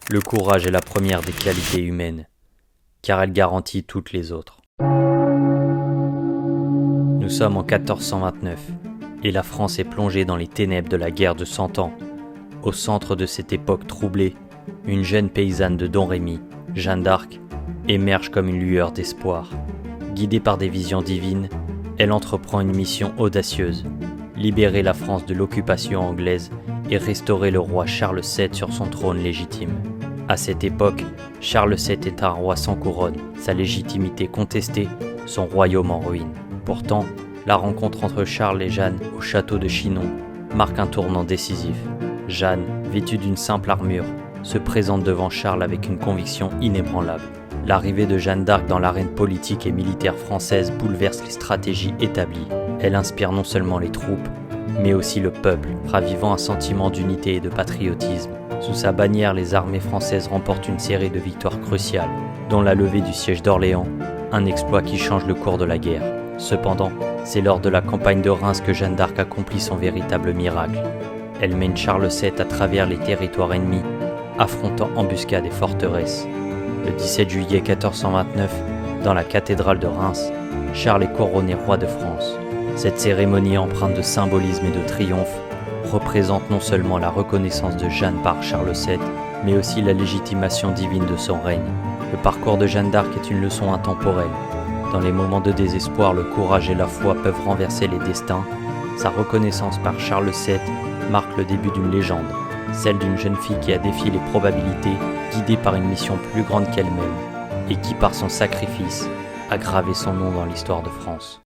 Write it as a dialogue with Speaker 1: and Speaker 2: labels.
Speaker 1: Le courage est la première des qualités humaines, car elle garantit toutes les autres. Nous sommes en 1429, et la France est plongée dans les ténèbres de la guerre de 100 ans. Au centre de cette époque troublée, une jeune paysanne de Domrémy, Jeanne d'Arc, émerge comme une lueur d'espoir. Guidée par des visions divines, elle entreprend une mission audacieuse, libérer la France de l'occupation anglaise et restaurer le roi Charles VII sur son trône légitime. À cette époque, Charles VII est un roi sans couronne, sa légitimité contestée, son royaume en ruine. Pourtant, la rencontre entre Charles et Jeanne au château de Chinon marque un tournant décisif. Jeanne, vêtue d'une simple armure, se présente devant Charles avec une conviction inébranlable. L'arrivée de Jeanne d'Arc dans l'arène politique et militaire française bouleverse les stratégies établies. Elle inspire non seulement les troupes, mais aussi le peuple, ravivant un sentiment d'unité et de patriotisme. Sous sa bannière, les armées françaises remportent une série de victoires cruciales, dont la levée du siège d'Orléans, un exploit qui change le cours de la guerre. Cependant, c'est lors de la campagne de Reims que Jeanne d'Arc accomplit son véritable miracle. Elle mène Charles VII à travers les territoires ennemis, affrontant embuscades et forteresses. Le 17 juillet 1429, dans la cathédrale de Reims, Charles est couronné roi de France. Cette cérémonie empreinte de symbolisme et de triomphe représente non seulement la reconnaissance de Jeanne par Charles VII, mais aussi la légitimation divine de son règne. Le parcours de Jeanne d'Arc est une leçon intemporelle. Dans les moments de désespoir, le courage et la foi peuvent renverser les destins. Sa reconnaissance par Charles VII marque le début d'une légende, celle d'une jeune fille qui a défié les probabilités, guidée par une mission plus grande qu'elle-même, et qui par son sacrifice a gravé son nom dans l'histoire de France.